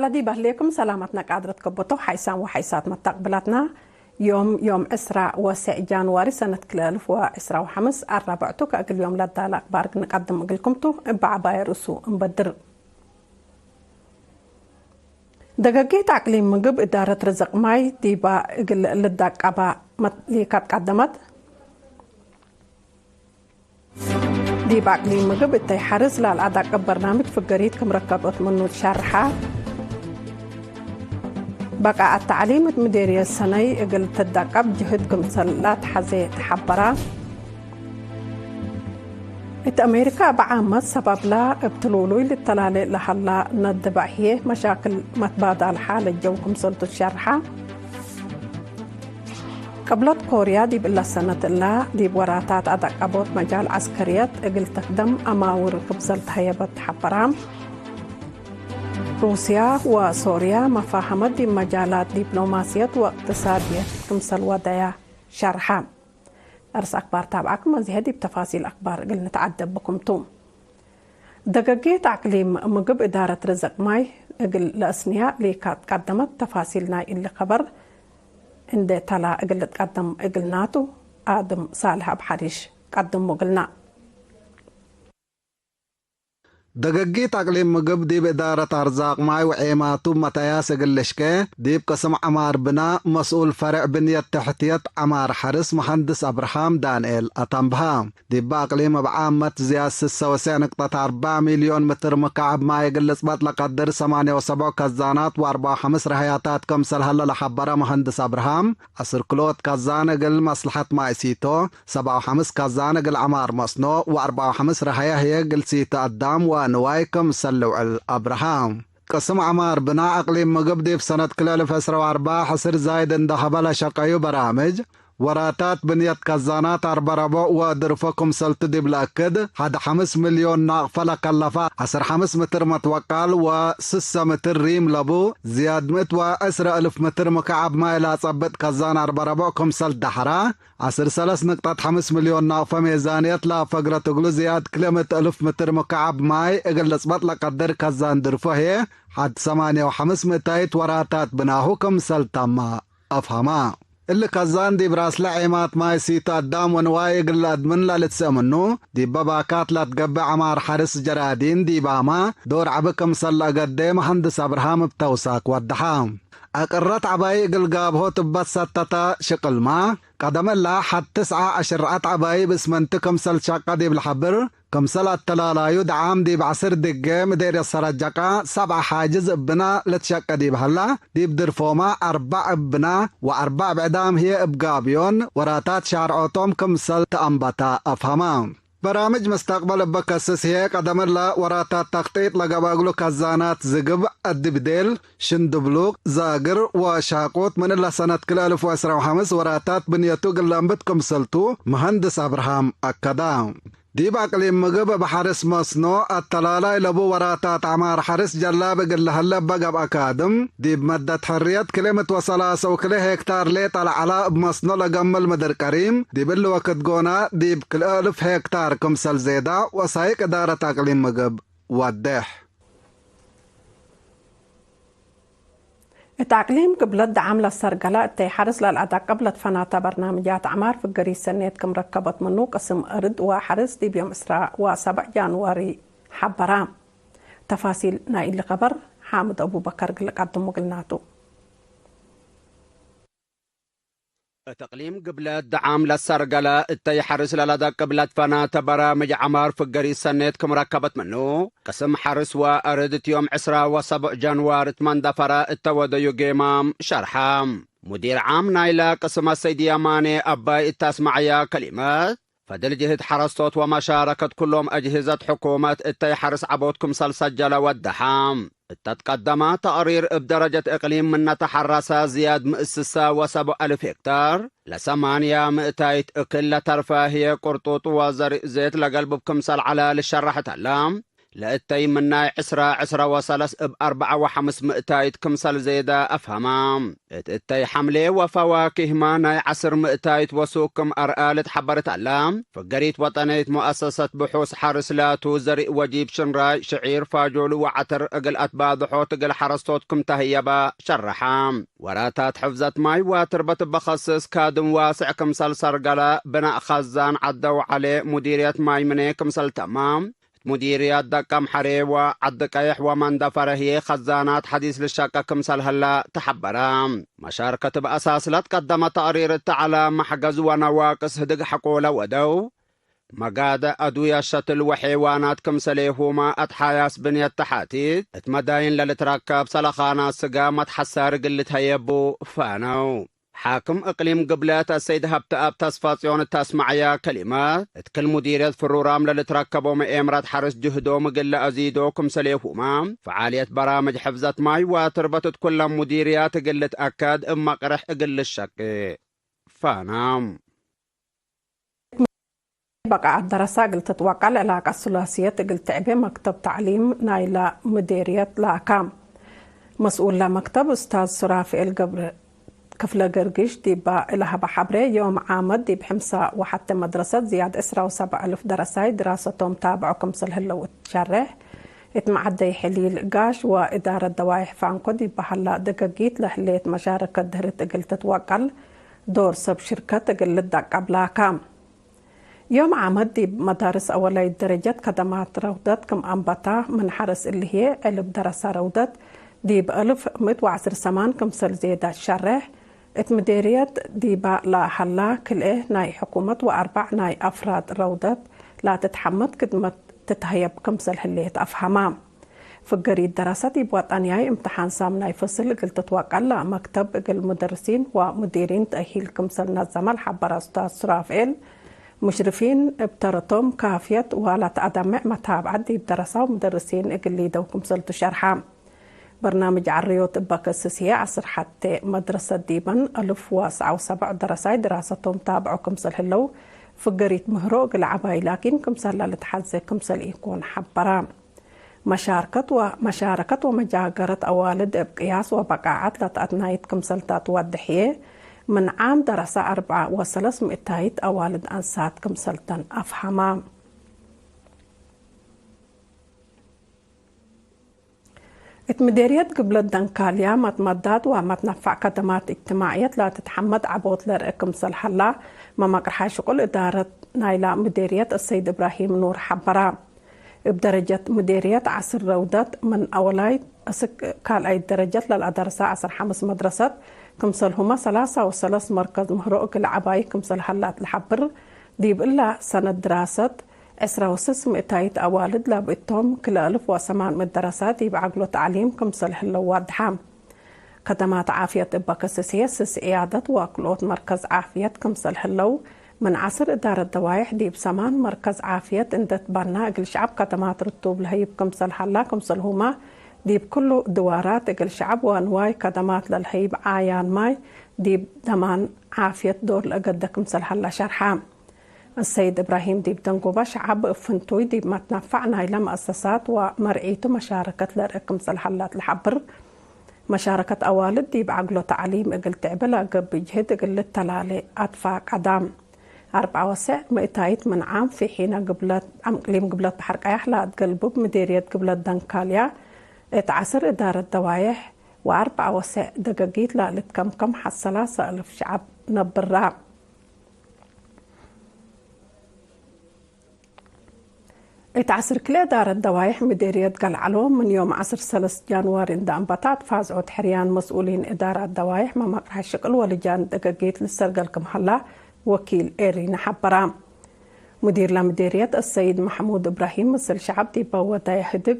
على دي بهليكم سلامتنا قادرة كبطو حيسان وحيسات متقبلاتنا يوم إسراء وسع جانواري سنة 2025 الرابعتو كأقل يوم لدى الأخبار نقدم أقلكمتو بعباية رسو مبدر دقاقيت عقلين مقب إدارة رزق ماي ديبا أقل لداك أبا ليكات قدمت ديبا عقلين مقب إتاي حارس لالعداك برنامج فقريت كمركبت منو تشارحة بقى التعليم مديرية السنة قل تدقب جهدكم سلات حزي تحبرا أمريكا بعامة سبب لا ابتلولوي للتلالي لحلا ندبع هي مشاكل متبادل حالة جوكم سلطة الشرحة قبلت كوريا دي بالله سنة الله دي بوراتات أدقبوت مجال عسكريات قل تقدم أماور كبزلت هيبت حبرام روسيا وسوريا مفاهمت دي مجالات دبلوماسية واقتصادية كمسل ودايا شرحة أرس أخبار تابعكم هذه بتفاصيل أخبار قل نتعدب بكم توم دقاقيت عقليم مقب إدارة رزق ماي قل لأسنياء ليكات قدمت تفاصيلنا اللي خبر عند تلا قل تقدم قلناتو آدم صالح أبحريش قدم مقلنا دقاقيت عقليم مقب ديب إدارة أرزاق ماي وعيماتو متياس قلشكي ديب قسم عمار بنا مسؤول فرع بنية تحتية عمار حرس مهندس أبراهام دانيل أتنبهام ديب عقليم بعامة زياس 96.4 مليون متر مكعب ماي قلس بطل قدر 78 كزانات و45 رهياتات كمسل هلا لحبرة مهندس أبراهام أسر كلوت كزان قل مصلحة ماي سيتو 75 كزان قل عمار مصنو و45 رهية هي قل سيتو قدام نوايكم سلوا الأبراهام قسم عمار بناء أقليم مقبدي في سنة 2004 حصر زايد اندخبال شقايو برامج وراتات بنية كزانات أربربو ودرفكم سلطدي بالأكد هذا 5 مليون ناقفة كلفة 5 متر متوكل و6 متر ريم لبو زياد مت وأسر 1000 متر مكعب ما إلى صبت كزان أربربو كم سلط دحرة 3.5 مليون ناقفة ميزانية لا فقرة تقلو زياد كلمة 1000 متر مكعب ماي إقل صبت لقدر كزان درفه حد 8.5 وراتات بناهو كم سلطة أفهما اللي كزان دي براس لعيمات ماي سيتا قدام ونواي قل أدمن لا لتسأمنو دي باباكات لا تقبع عمار حرس جرادين دي باما دور عبكم سلا قدام مهندس أبراهام بتوساك والدحام أقرت عباي قل قابهو تبت ستتا شقل ما قدم الله حد 19 عباي بسمنتكم سل شاقة دي بالحبر كمسل التلالا يدعام دي بعصر دقة مدير السرجقة 7 حاجز ابنا لتشاقة دي بحلا دي بدرفوما 4 ابنا و4 بعدام هي ابقابيون وراتات شارعوتهم كمسل تأنبتا أفهمان برامج مستقبل بكسس هي قدم الله وراتات تخطيط لقباقلو كزانات زقب الدبديل شندبلوق زاقر وشاقوت من الله سنة 2025 وراتات بنيتو قلنبتكم سلطو مهندس أبراهام أكدام ديب عقليم مقب بحرس مصنو التلالي لبو وراتات عمار حرس جلاب قل هلب بقب أكادم ديب مدة حرية كلمة وصلاصة وكله هكتار ليت على علاء بمصنو لقمل مدر كريم ديب اللي وقت قونا ديب كل 1000 هكتار كمسل زيدا وصايق إدارة عقليم مقب ودح التعقليم قبلت عاملة السرقلة التي حرس للأداء قبلت فناتا برنامجات عمار في القرية سنيت كم ركبت منو قسم أرد وحرس دي بيوم إسراء و7 جانواري حبرام تفاصيل نائل خبر حامد أبو بكر قدم قلناتو تقليم قبلت دعام للسرقلة التي حرس للدى قبلت فناتا برامج عمار في القرية سنيت كم ركبت منه قسم حرس وأردت يوم 7 جانوار 8 دفرة التوديو قيمام شرحام مدير عام نايلة قسم السيد ياماني أباي التاسمعية كلمات فدل جهد حرستوت ومشاركة كلهم أجهزة حكومة التي حرس عبوتكم سلسجل والدحام تتقدم تقرير بدرجة إقليم من نتحرس زياد مؤسسة و7 ألف هكتار ل8 200 أكل ترفاهية قرطوط وزرق زيت لقلب بكمسل على للشرحة اللام لأتي مناي عسرة وصلس ب4.5 مئتايت كمسل زيدا أفهمام اتأتي حملة وفواكه ما ناي 10 مئتايت وسوكم أرقالت حبرت علام فقريت وطنيت مؤسسة بحوث حارس لاتو زرق وجيب شنراي شعير فاجول وعتر اقل أتباضحو تقل حرستوتكم تهيبا شرحام وراتات حفظت ماي واتربت بخصص كادم واسع كمسل سرقلا بناء خزان عدو عليه مديرية ماي مني كمسل تمام مديريات دقم حريوة عد قيح ومن دفره خزانات حديث للشاكة كمسل هلا تحبرام مشاركة بأساس لا تقدم تقرير على محجز ونواقص هدق حقولة ودو مقادة أدوية الشتل وحيوانات كمسليهما أتحاياس بنية تحاتيت اتمداين للتركب سلخانا سقامت حسار قلت هيبو فانو حاكم إقليم قبلات السيد هبتأب تصفاصيون التسمعية كلمات اتكل مديرية فرورام للتركبوا مئمرات حرس جهدو مقل أزيدو كمسليهما فعالية برامج حفظة ماي وتربطت كل مديريات قلت أكاد إما قرح قل الشك فانام بقى الدراسة قلت توقع العلاقة الثلاثية قلت تعبي مكتب تعليم نايلة مديرية لاكام مسؤول لمكتب أستاذ سرافئيل قبل كفلة قرقش ديبا إلها بحبري يوم عامد ديب حمسة وحتى مدرسة زياد 7,000 دراسة دراستهم تابعوا كمسل هلا وتشرح اتمعدي حليل قاش وإدارة دوايح فانكو ديبا هلا دقاقيت لحليت مشاركة دهرت قلت توقع دور سب شركة قلت دق لاكام يوم عامد دي مدارس أولي الدرجات كدمات روضات كم أنبطا من حرس اللي هي قلب دراسة روضات دي ب1110 سمان كمسل زيادة شرح اتمديريات دي لا حلا كل ايه ناي حكومة و4 ناي أفراد روضات لا تتحمد كدمت تتهيب كمسل هليت أفهمام فقري الدراسات بوطنياي امتحان سامناي فصل قلت توقع لا مكتب المدرسين ومديرين تأهيل كمسل نظمة الحبر أستاذ سرافئيل مشرفين ابترتم كافية ولا تقدم متابعة دي بدراسة ومدرسين اقلي دوكم سلطة شرحام برنامج عريوت بكسسية عصر حتى مدرسة ديبن 1007 دراسة دراستهم تابعوا كمسل هلو فقريت مهروق العباي لكن كمسل لتحزي كمسل يكون حبرام مشاركة ومجاقرة أوالد بقياس وبقاعات لتأتنايت كمسل تاتوادحيه من عام دراسة 4,300 أوالد أنسات كمسلطن أفهمام اتمديريات قبل دنكاليا متمدد ومتنفع خدمات اجتماعية لا تتحمد عبوت لرئكم سلحلا ما مقرحة شغل إدارة نايلة مديرية السيد إبراهيم نور حبرام بدرجة مديرية عصر روضات من أولاي كال أي درجات للأدرسة عصر 5 مدرسات كمسل هما 3 مركز مهروق العباي كمسل حلات الحبر ديب إلا سنة دراسة 600 أوالد لابئتهم كل 1008 دراسات ديب عقلو تعليم كمسل هلو وادحام خدمات عافية بكسسية سس إعادة وكلوت مركز عافية كمسل هلو من عصر إدارة دوايح ديب 8 مركز عافية اندت برناء الشعب خدمات رتوب لهيب كمسل حلا كمسل هما ديب كله دوارات اقل شعب وانواي خدمات للهيب عايان ماي ديب دمان عافية دور لقد كمسل حلا شرحام السيد إبراهيم ديب دنقوبة شعب فنتوي ديب ما تنفعنا إلى مؤسسات ومرئيته مشاركة لرقمسل حلات الحبر مشاركة أوالد ديب عقلو تعليم اقل تعبلا قب بجهد اقل التلالي أدفاق عدام 4,200 من عام في حين قبلت بحر قياح لا تقلبوا بمديرية قبلت دنكاليا اتعسر إدارة دوايح و4 دقاقيت لا لتكمكم حس 3,000 شعب نبرا اتعسر كل إدارة دوايح مديرية قلعلو من يوم عصر 3 جانوار اندام بطاط فازعود حريان مسؤولين إدارة دوايح ما مقرح الشقل ولجان دقاقيت للسرقل كمحلا وكيل إيرين حبرام مدير لمديرية السيد محمود إبراهيم مثل شعب دي بودا يهدق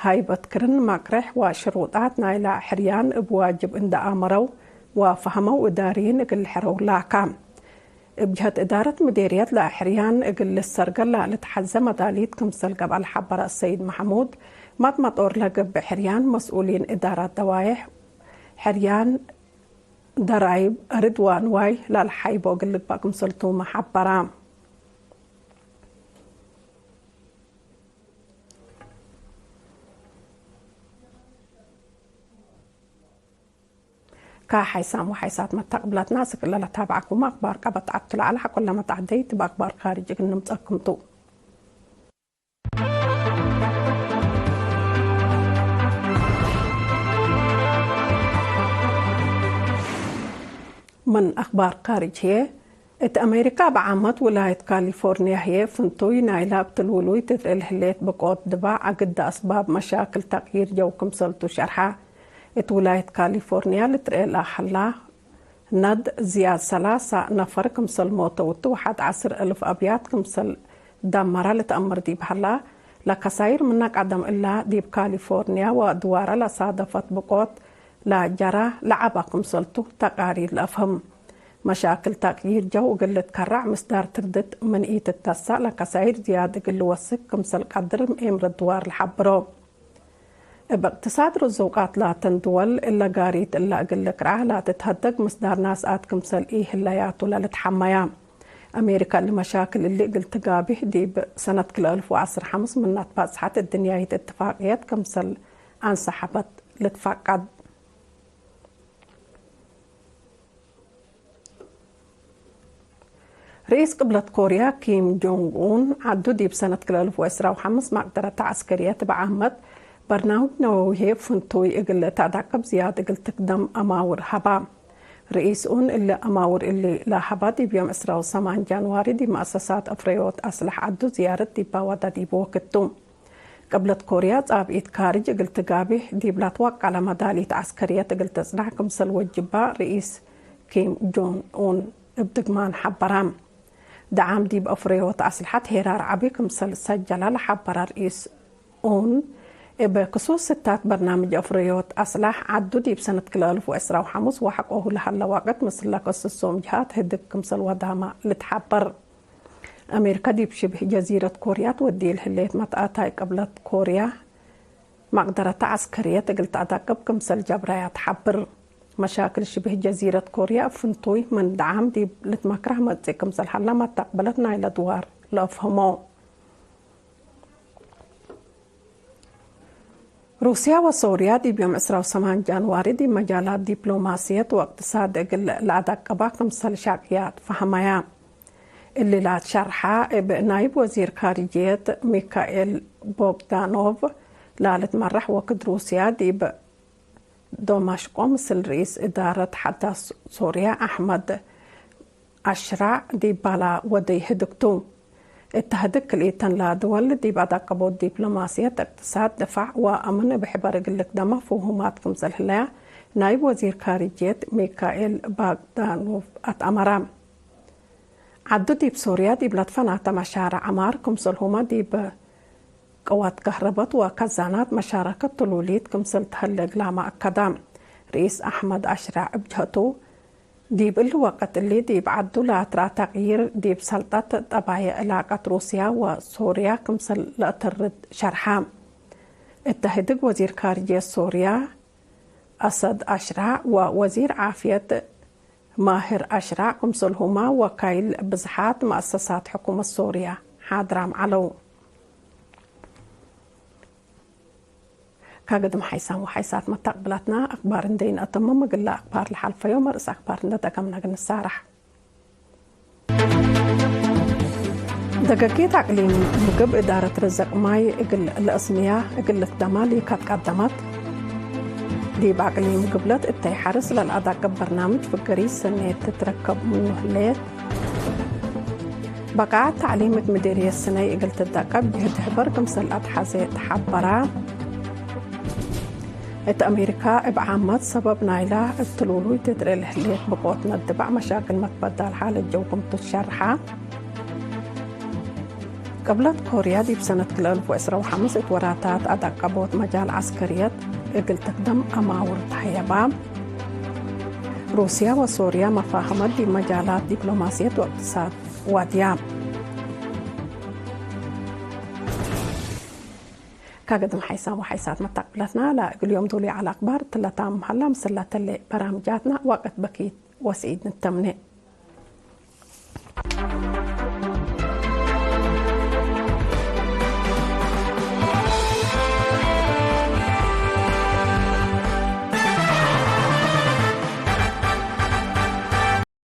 هاي بتكرن مقرح وشروطات نايلة حريان بواجب اند آمرو وفهموا إداريين اقل حرو لاكام بجهة إدارة مديرية لحريان اقل السرقل لتحزة مداليت كمسل قبل حبر السيد محمود مطور لقب حريان مسؤولين إدارة دوايح حريان درايب رضوان واي للحيب وقلت باكم سلطو محبرام كحيسام وحيسات متقبلات ناس كلها تابعكم أخبار قبط عطل على كل ما تعديت بأخبار خارج قلنا متأكمتو من أخبار خارج هي أمريكا بعامة ولاية كاليفورنيا هي فنتوي نايلة بتلولوي تدري الهليت بقوت دباع عقد أسباب مشاكل تغيير جو كمسلتو شرحة ولاية كاليفورنيا لتري لا حلا ند زياد 3 نفر كمسل موتوتو 11,000 أبيات كمسل دمرة لتأمر دي بحلا لكساير منك عدم إلا ديب كاليفورنيا ودوارة لصادفت بقوت لا جرى لعبا كمسلتو تقارير الأفهم مشاكل تغيير جو وقلة كرع مصدر تردد من إيت التسع لكساير زيادة قل وسك كمسل قدر مئمر الدوار الحبرو باقتصاد رزوقات لا تندول إلا قاريت إلا أقل كرع لا تتهدق مصدر ناس آت كمسل إيه اللياتو للتحميا أمريكا المشاكل اللي قلت قابه دي بسنة 2010 من نتباسحات الدنيا اتفاقيات كمسل انسحبت لتفقد رئيس قبلة كوريا كيم جونغ أون عدو دي بسنة 2015 مقدرة عسكرية بعامة برنامج نووي فنتوي إقل تعدقب زيادة إقل تقدم أماور هبا رئيس أون اللي أماور اللي لا هبا دي بيوم 8 جانواري دي مؤسسات أفريوت أصلح عدو زيارة دي باودا دي بوكتو قبلة كوريا تابعيت كارج إقل تقابه دي بلا توقع على مدالية عسكرية إقل تصنع كمسل وجبا رئيس كيم جونغ أون ابدقمان حبرام دعم ديب أفريوت أصلحت هيرار عبي كمسل سجل لحبر رئيس أون بخصوص ستات برنامج أفريوت أصلح عدو ديب سنة 2015 وحقوه لحل وقت مثل لقص السومجهات هدك كمسل ودامة لتحبر أمريكا ديب شبه جزيرة كوريا تودي الهليت متقاتاي قبلت كوريا مقدرة عسكرية تقلت أدقب كمسل جبرايات حبر مشاكل شبه جزيرة كوريا فنتوي من دعم دي لتمكره مدزي كمسل حلا ما تقبلتنا إلى دوار لأفهمو روسيا وسوريا دي بيوم 8 جانواري دي مجالات دبلوماسية واقتصاد الأدقبا كمسل شاقيات فهميا اللي لا تشرحها بنايب وزير خارجية ميخائيل بوغدانوف لالت مرح وقت روسيا دي دمشق مثل رئيس إدارة حتى سوريا أحمد أشرع دي بالا ودي هدكتو التهدك الإيتن لا دول دي بعد قبول دبلوماسية اقتصاد دفع وأمن بحبار قلك دم فهمات كمزل هلا نائب وزير خارجية ميخائيل بوغدانوف أتأمر عدو دي بسوريا دي بلطفنا مشارع عمار كمزل هما دي قوات كهربات وكزانات مشاركة طلوليت كمسل تهلق لما أكدام رئيس أحمد أشرع بجهته دي بالوقت اللي دي بعدو لاترا تغيير دي بسلطة طبعية علاقة روسيا وسوريا كمسل لأترد شرحام اتهدق وزير خارجية سوريا أسد أشرع ووزير عافية ماهر أشرع كمسل هما وكايل بزحات مؤسسات حكومة سوريا حاضرام علو كقدم حيسان وحيسات متقبلاتنا أخبار دين أتمم مقلا أخبار الحلفة يوم رأس أخبار ندقمنا قن السارح دقاقيت عقلين مقب إدارة رزق ماي إقل الأسمية إقل الدمالي كات قدمت دي بعقلين مقبلت إتاي حرس للأداء برنامج فقري سنة تتركب منه ليه بقعات تعليمة مديرية السنة إقل تدقب بهد حبر كمسل أدحازي تحبرا أمريكا بعامات سبب نايلة التلولو تدري الهليت بقوتنا الدبع مشاكل متبدل حالة جوكم تشرحها قبلت كوريا دي بسنة 2015 اتوراتات أدقبوت مجال عسكريات إقل تقدم أماور تحيبا روسيا وسوريا مفاهمات دي مجالات دبلوماسية واقتصاد واديام كقدم حيسان وحيسات متقبلتنا لا اليوم دولي على أخبار تلتام هلا مسلات اللي برامجاتنا وقت بكيت وسعيد نتمنى